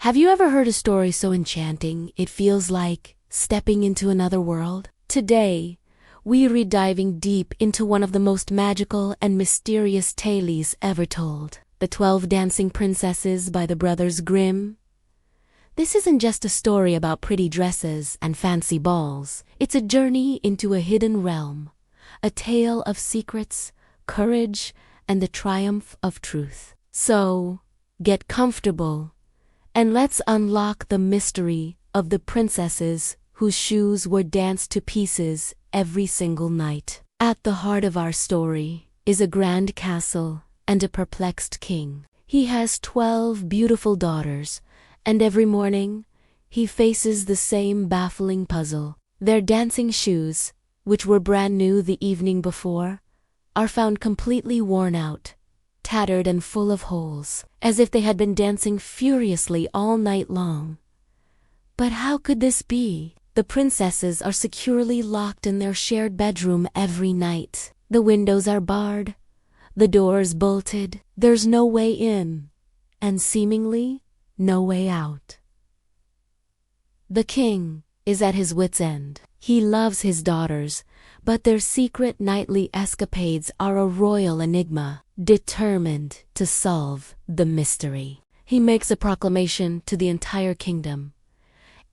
Have you ever heard a story so enchanting it feels like stepping into another world? Today, we are diving deep into one of the most magical and mysterious tales ever told, The 12 Dancing Princesses by the brothers Grimm. This isn't just a story about pretty dresses and fancy balls. It's a journey into a hidden realm, a tale of secrets, courage, and the triumph of truth. So, get comfortable, and let's unlock the mystery of the princesses whose shoes were danced to pieces every single night. At the heart of our story is a grand castle and a perplexed king. He has 12 beautiful daughters, and every morning he faces the same baffling puzzle. Their dancing shoes, which were brand new the evening before, are found completely worn out, tattered and full of holes, as if they had been dancing furiously all night long. But how could this be? The princesses are securely locked in their shared bedroom every night. The windows are barred, the doors bolted, there's no way in, and seemingly no way out. The king is at his wit's end. He loves his daughters, but their secret nightly escapades are a royal enigma. Determined to solve the mystery, he makes a proclamation to the entire kingdom.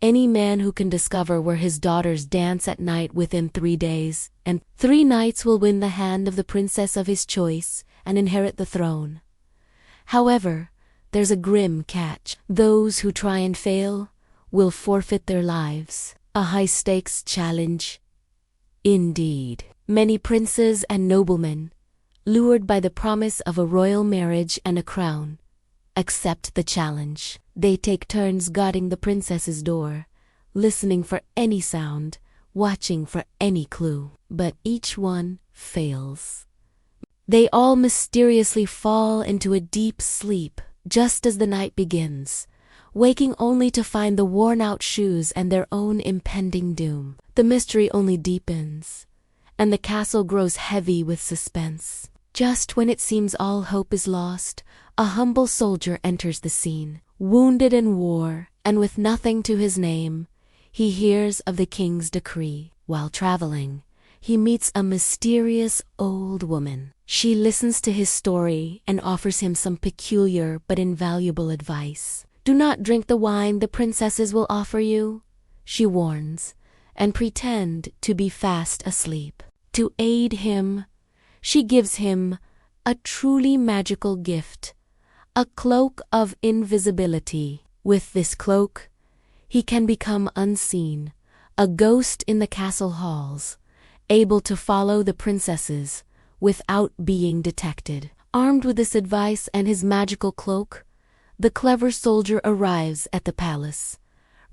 Any man who can discover where his daughters dance at night within 3 days and 3 nights will win the hand of the princess of his choice and inherit the throne. However, there's a grim catch. Those who try and fail will forfeit their lives. A high-stakes challenge. Indeed, many princes and noblemen, lured by the promise of a royal marriage and a crown, accept the challenge. They take turns guarding the princess's door, listening for any sound, watching for any clue. But each one fails. They all mysteriously fall into a deep sleep just as the night begins, waking only to find the worn-out shoes and their own impending doom. The mystery only deepens, and the castle grows heavy with suspense. Just when it seems all hope is lost, a humble soldier enters the scene. Wounded in war, and with nothing to his name, he hears of the king's decree. While traveling, he meets a mysterious old woman. She listens to his story and offers him some peculiar but invaluable advice. "Do not drink the wine the princesses will offer you," she warns, "and pretend to be fast asleep." To aid him, she gives him a truly magical gift, a cloak of invisibility. With this cloak, he can become unseen, a ghost in the castle halls, able to follow the princesses without being detected. Armed with this advice and his magical cloak, the clever soldier arrives at the palace,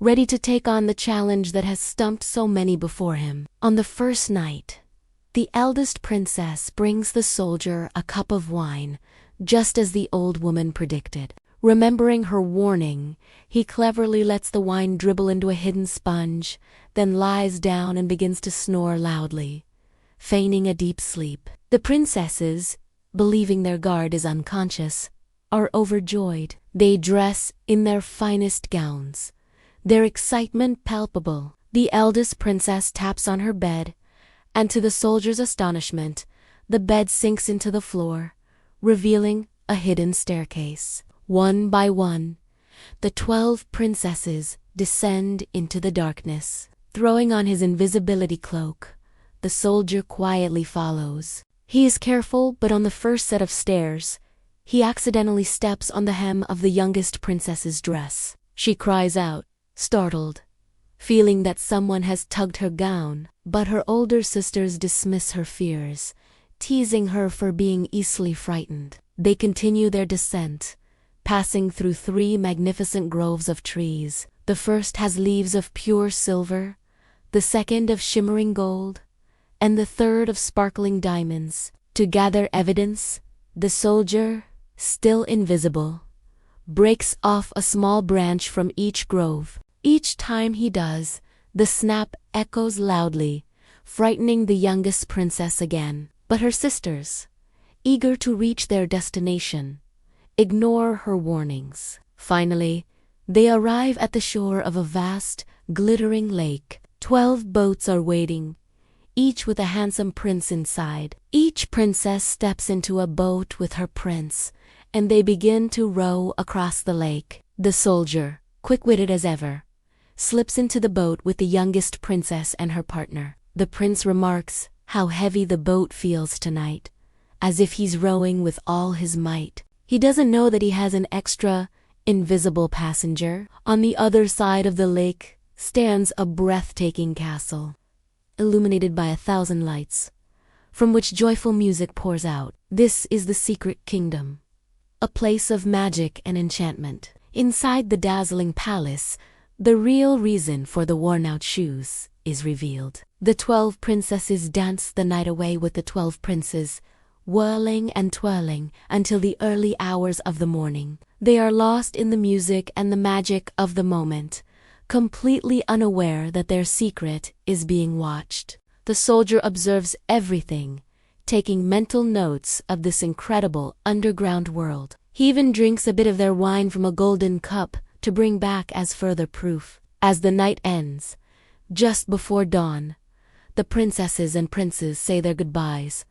ready to take on the challenge that has stumped so many before him. On the first night, the eldest princess brings the soldier a cup of wine, just as the old woman predicted. Remembering her warning, he cleverly lets the wine dribble into a hidden sponge, then lies down and begins to snore loudly, feigning a deep sleep. The princesses, believing their guard is unconscious, are overjoyed. They dress in their finest gowns, their excitement palpable. The eldest princess taps on her bed, and to the soldier's astonishment, the bed sinks into the floor, revealing a hidden staircase. One by one, the 12 princesses descend into the darkness. Throwing on his invisibility cloak, the soldier quietly follows. He is careful, but on the first set of stairs, he accidentally steps on the hem of the youngest princess's dress. She cries out, startled, feeling that someone has tugged her gown, but her older sisters dismiss her fears, teasing her for being easily frightened. They continue their descent, passing through 3 magnificent groves of trees. The first has leaves of pure silver, the second of shimmering gold, and the third of sparkling diamonds. To gather evidence, the soldier, still invisible, breaks off a small branch from each grove. Each time he does, the snap echoes loudly, frightening the youngest princess again. But her sisters, eager to reach their destination, ignore her warnings. Finally, They arrive at the shore of a vast, glittering lake. 12 boats are waiting, each with a handsome prince inside. Each princess steps into a boat with her prince, and they begin to row across the lake. The soldier, quick-witted as ever, slips into the boat with the youngest princess and her partner. The prince remarks how heavy the boat feels tonight, as if he's rowing with all his might. He doesn't know that he has an extra, invisible passenger. On the other side of the lake stands a breathtaking castle, illuminated by 1,000 lights, from which joyful music pours out. This is the secret kingdom, a place of magic and enchantment. Inside the dazzling palace, the real reason for the worn-out shoes is revealed. The 12 princesses dance the night away with the 12 princes, whirling and twirling until the early hours of the morning. They are lost in the music and the magic of the moment, completely unaware that their secret is being watched. The soldier observes everything, taking mental notes of this incredible underground world. He even drinks a bit of their wine from a golden cup to bring back as further proof. As the night ends, just before dawn, the princesses and princes say their goodbyes,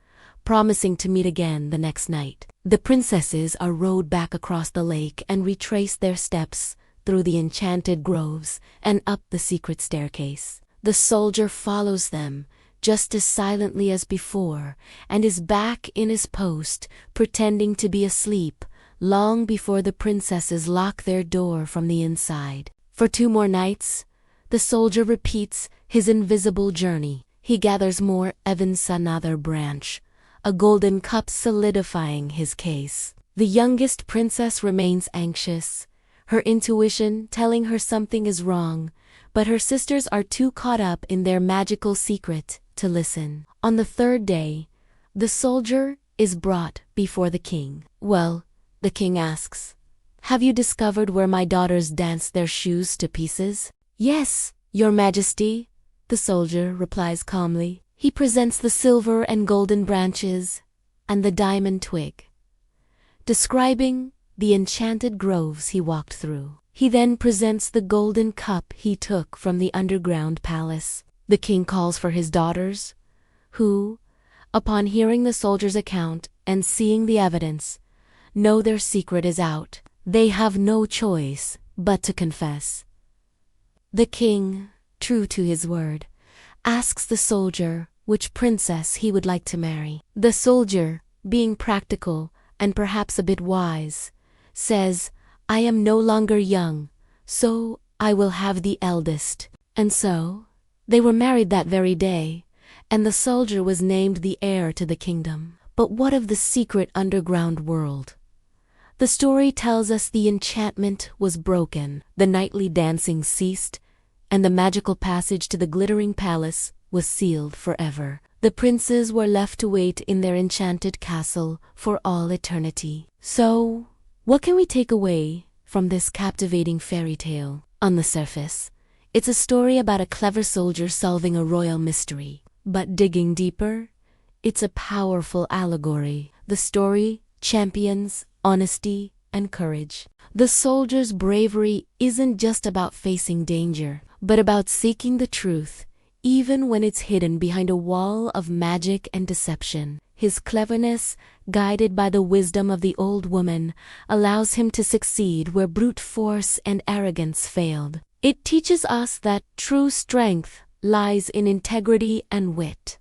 promising to meet again the next night. The princesses are rowed back across the lake and retrace their steps through the enchanted groves and up the secret staircase. The soldier follows them just as silently as before and is back in his post, pretending to be asleep long before the princesses lock their door from the inside. For 2 more nights, the soldier repeats his invisible journey. He gathers more evidence, another branch, a golden cup solidifying his case. The youngest princess remains anxious, her intuition telling her something is wrong, but her sisters are too caught up in their magical secret to listen. On the 3rd day, the soldier is brought before the king. "Well," the king asks, "have you discovered where my daughters danced their shoes to pieces?" "Yes, your majesty," the soldier replies calmly. He presents the silver and golden branches and the diamond twig, describing the enchanted groves he walked through. He then presents the golden cup he took from the underground palace. The king calls for his daughters, who, upon hearing the soldier's account and seeing the evidence, know their secret is out. They have no choice but to confess. The king, true to his word, asks the soldier which princess he would like to marry. The soldier, being practical and perhaps a bit wise, says, "I am no longer young, so I will have the eldest." And so, they were married that very day, and the soldier was named the heir to the kingdom. But what of the secret underground world? The story tells us the enchantment was broken, the nightly dancing ceased, and the magical passage to the glittering palace was sealed forever. The princes were left to wait in their enchanted castle for all eternity. So, what can we take away from this captivating fairy tale? On the surface, it's a story about a clever soldier solving a royal mystery. But digging deeper, it's a powerful allegory. The story champions honesty and courage. The soldier's bravery isn't just about facing danger, but about seeking the truth, even when it's hidden behind a wall of magic and deception. His cleverness, guided by the wisdom of the old woman, allows him to succeed where brute force and arrogance failed. It teaches us that true strength lies in integrity and wit.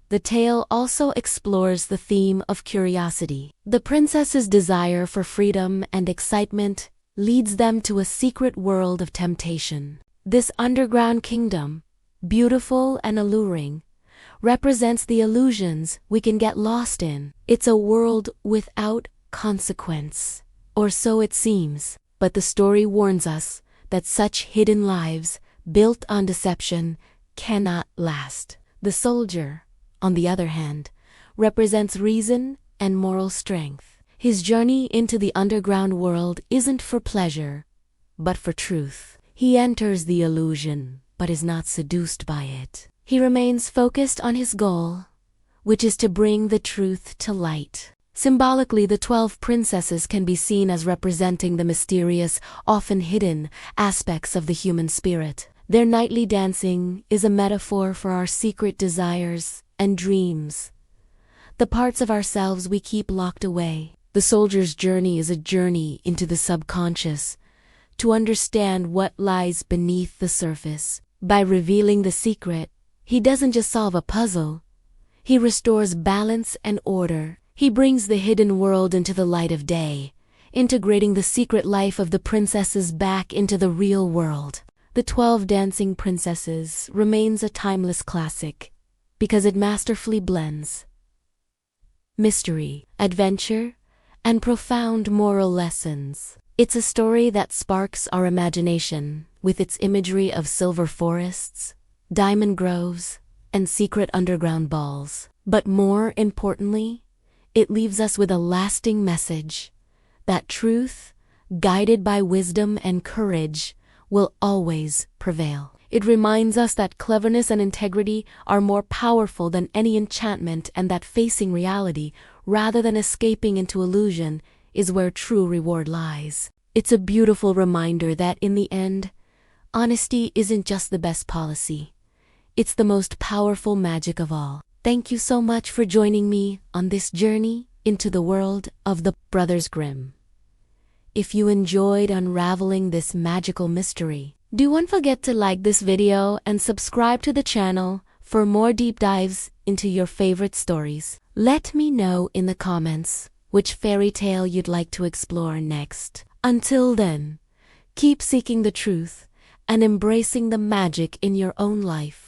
The tale also explores the theme of curiosity. The princess's desire for freedom and excitement leads them to a secret world of temptation. This underground kingdom, beautiful and alluring, represents the illusions we can get lost in. It's a world without consequence, or so it seems. But the story warns us that such hidden lives, built on deception, cannot last. The soldier, on the other hand, represents reason and moral strength. His journey into the underground world isn't for pleasure, but for truth. He enters the illusion, but is not seduced by it. He remains focused on his goal, which is to bring the truth to light. Symbolically, the 12 princesses can be seen as representing the mysterious, often hidden, aspects of the human spirit. Their nightly dancing is a metaphor for our secret desires and dreams, the parts of ourselves we keep locked away. The soldier's journey is a journey into the subconscious, to understand what lies beneath the surface. By revealing the secret, he doesn't just solve a puzzle, he restores balance and order. He brings the hidden world into the light of day, integrating the secret life of the princesses back into the real world. The 12 Dancing Princesses remains a timeless classic because it masterfully blends mystery, adventure, and profound moral lessons. It's a story that sparks our imagination with its imagery of silver forests, diamond groves, and secret underground balls. But more importantly, it leaves us with a lasting message that truth, guided by wisdom and courage, will always prevail. It reminds us that cleverness and integrity are more powerful than any enchantment, and that facing reality, rather than escaping into illusion, is where true reward lies. It's a beautiful reminder that in the end, honesty isn't just the best policy. It's the most powerful magic of all. Thank you so much for joining me on this journey into the world of the Brothers Grimm. If you enjoyed unraveling this magical mystery, don't forget to like this video and subscribe to the channel for more deep dives into your favorite stories. Let me know in the comments which fairy tale you'd like to explore next. Until then, keep seeking the truth and embracing the magic in your own life.